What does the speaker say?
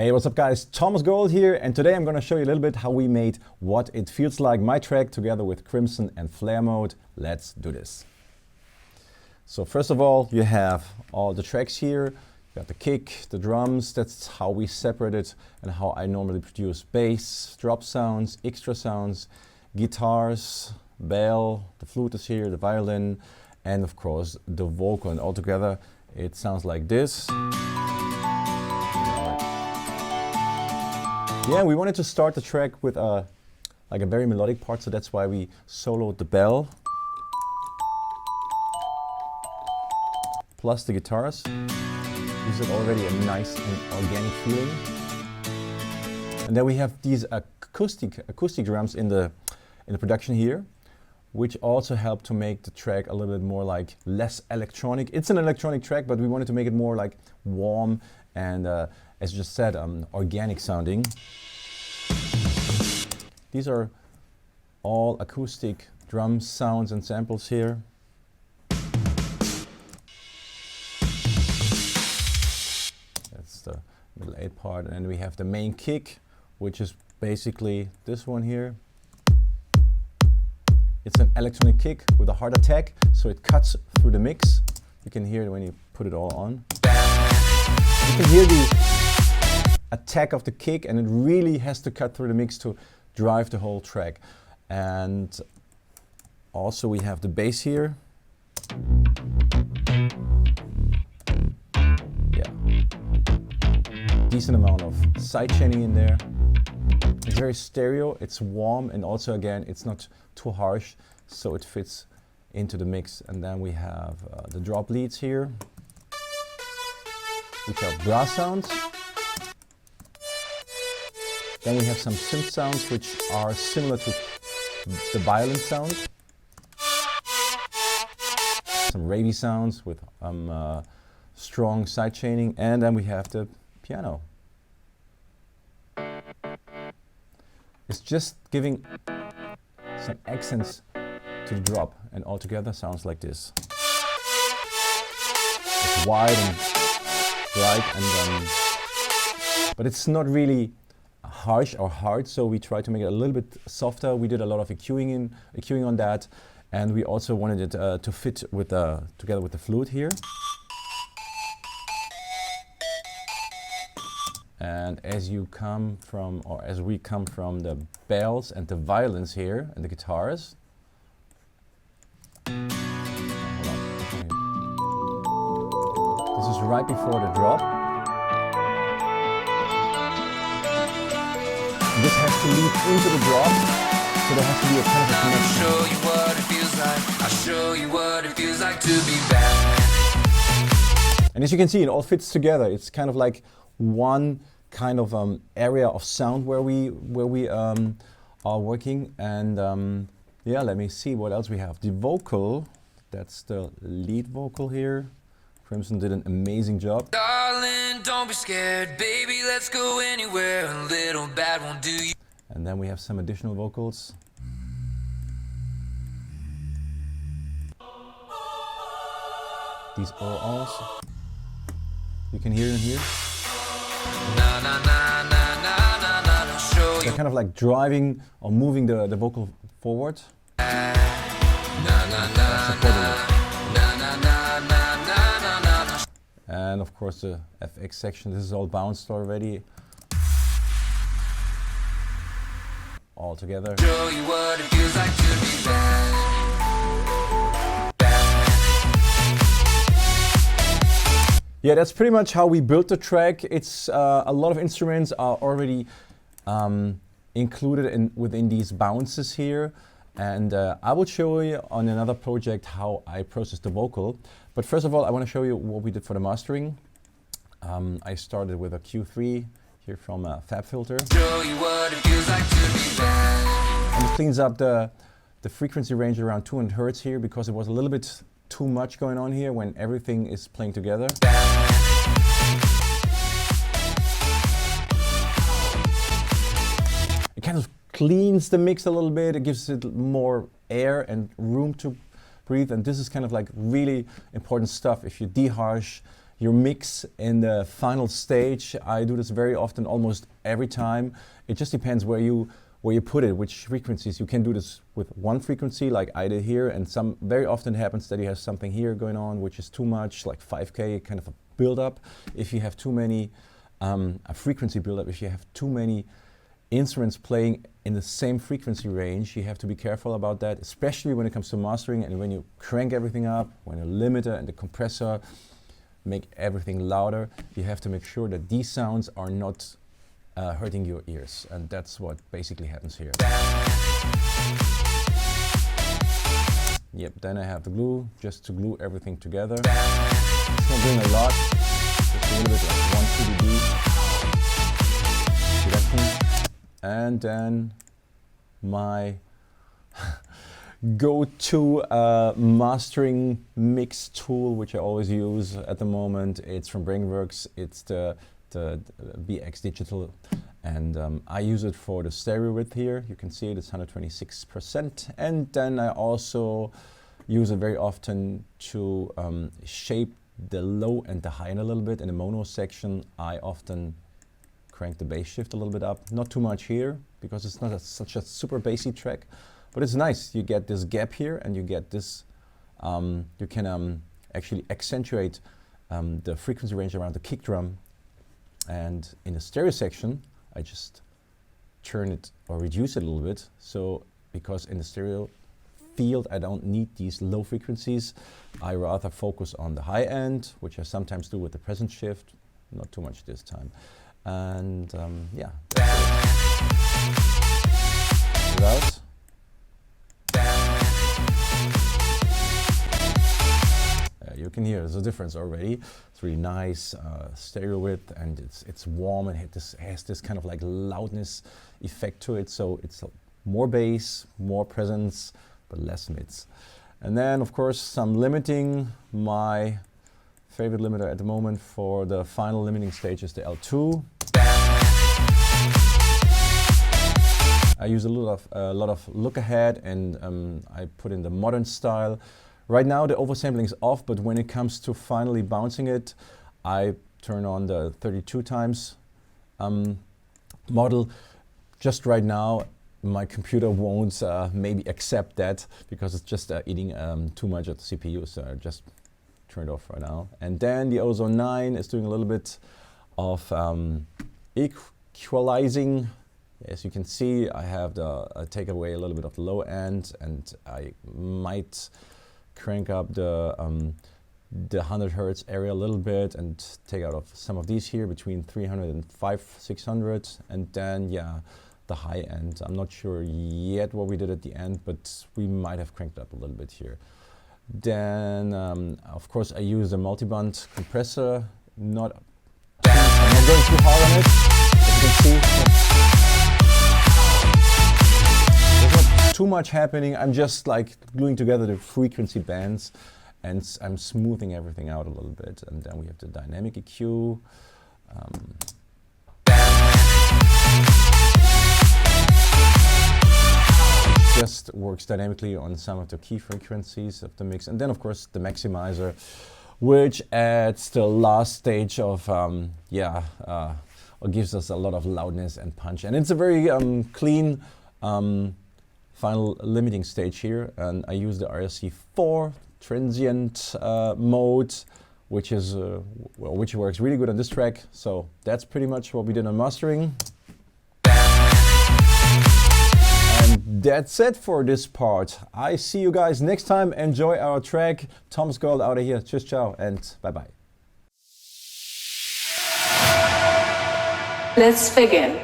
Hey, what's up guys? Thomas Gold here, and today I'm going to show you a little bit how we made What It Feels Like, my track, together with Crimson and Flare mode. Let's do this. So first of all, you have all the tracks here. You got the kick, the drums, that's how we separate it and how I normally produce bass, drop sounds, extra sounds, guitars, bell, the flute is here, the violin, and of course the vocal, and all together it sounds like this. Yeah, we wanted to start the track with like a very melodic part, so that's why we soloed the bell plus the guitars. Gives it already a nice and organic feeling. And then we have these acoustic drums in the production here, which also help to make the track a little bit more like less electronic. It's an electronic track, but we wanted to make it more like warm and as just said, organic sounding. These are all acoustic drum sounds and samples here. That's the middle 8 part, and then we have the main kick, which is basically this one here. It's an electronic kick with a hard attack, so it cuts through the mix. You can hear it when you put it all on. You can hear the attack of the kick, and it really has to cut through the mix to drive the whole track. And also we have the bass here. Yeah, decent amount of side chaining in there. It's very stereo, it's warm, and also again it's not too harsh, so it fits into the mix. And then we have the drop leads here, which are brass sounds. Then we have some synth sounds which are similar to the violin sound. Some ravey sounds with strong side chaining, and then we have the piano. It's just giving some accents to the drop, and altogether sounds like this. It's wide and bright, and but it's not really harsh or hard, so we try to make it a little bit softer. We did a lot of EQing on that, and we also wanted it to fit with together with the flute here. And as we come from the bells and the violins here and the guitars. This is right before the drop. This has to lead into the drop, so there has to be a kind of a connection. I'll show you what it feels like. I'll show you what it feels like to be bad. And as you can see, it all fits together. It's kind of like one kind of area of sound where we are working. And yeah, let me see what else we have. The vocal, that's the lead vocal here. Crimson did an amazing job. Darling, don't be scared, baby, let's go anywhere. A little bad won't do you. And then we have some additional vocals. These are also. You can hear them here. They're kind of like driving or moving the vocal forward. And of course the FX section, this is all bounced already. All together. Show you what it feels like to be bad. Yeah, that's pretty much how we built the track. It's a lot of instruments are already included within these bounces here. And I will show you on another project how I process the vocal. But first of all, I want to show you what we did for the mastering. I started with a Q3 here from FabFilter. Show you what it feels like to be bad. And it cleans up the frequency range around 200 Hertz here, because it was a little bit too much going on here when everything is playing together. It kind of cleans the mix a little bit. It gives it more air and room to breathe, and this is kind of like really important stuff. If you deharsh your mix in the final stage. I do this very often, almost every time. It just depends where you put it, which frequencies. You can do this with one frequency like I did here, and very often happens that you have something here going on which is too much, like 5K, kind of a build-up. If you have too many, a frequency build-up, if you have too many instruments playing in the same frequency range, you have to be careful about that, especially when it comes to mastering and when you crank everything up, when the limiter and the compressor make everything louder. You have to make sure that these sounds are not hurting your ears, and that's what basically happens here. Yep, then I have the glue, just to glue everything together. It's not doing a lot, just a little bit like 1 dB. And then my go-to mastering mix tool, which I always use at the moment. It's from Brainworks. It's the BX Digital, and I use it for the stereo width here. You can see it's 126%. And then I also use it very often to shape the low and the high end a little bit. In the mono section, I often crank the bass shift a little bit up. Not too much here, because it's not such a super bassy track, but it's nice. You get this gap here, and you get this, you can actually accentuate the frequency range around the kick drum. And in the stereo section, I just turn it or reduce it a little bit. So, because in the stereo field, I don't need these low frequencies. I rather focus on the high end, which I sometimes do with the presence shift, not too much this time. And yeah, that's it. You can hear there's a difference already. It's really nice stereo width, and it's warm, and has this kind of like loudness effect to it. So it's more bass, more presence, but less mids. And then of course some limiting. My favorite limiter at the moment for the final limiting stage is the L2. I use a lot of look ahead, and I put in the modern style. Right now the oversampling is off, but when it comes to finally bouncing it, I turn on the 32 times model. Just right now my computer won't maybe accept that, because it's just eating too much of the CPU, so I just turn it off right now. And then the Ozone 9 is doing a little bit of equalizing. As you can see, I have take away a little bit of the low end, and I might crank up the 100 Hertz area a little bit, and take out of some of these here between 300 and 600, and then yeah, the high end. I'm not sure yet what we did at the end, but we might have cranked up a little bit here. Then of course I use a multi-band compressor. I'm not going too hard on it, as you can see. Too much happening. I'm just like gluing together the frequency bands, and I'm smoothing everything out a little bit. And then we have the dynamic EQ. Just works dynamically on some of the key frequencies of the mix. And then of course the maximizer, which adds the last stage of or gives us a lot of loudness and punch. And it's a very clean final limiting stage here, and I use the RSC4 transient mode, which works really good on this track. So that's pretty much what we did on mastering. And that's it for this part. I see you guys next time. Enjoy our track. Thomas Gold out of here. Cheers, ciao, and bye-bye. Let's begin.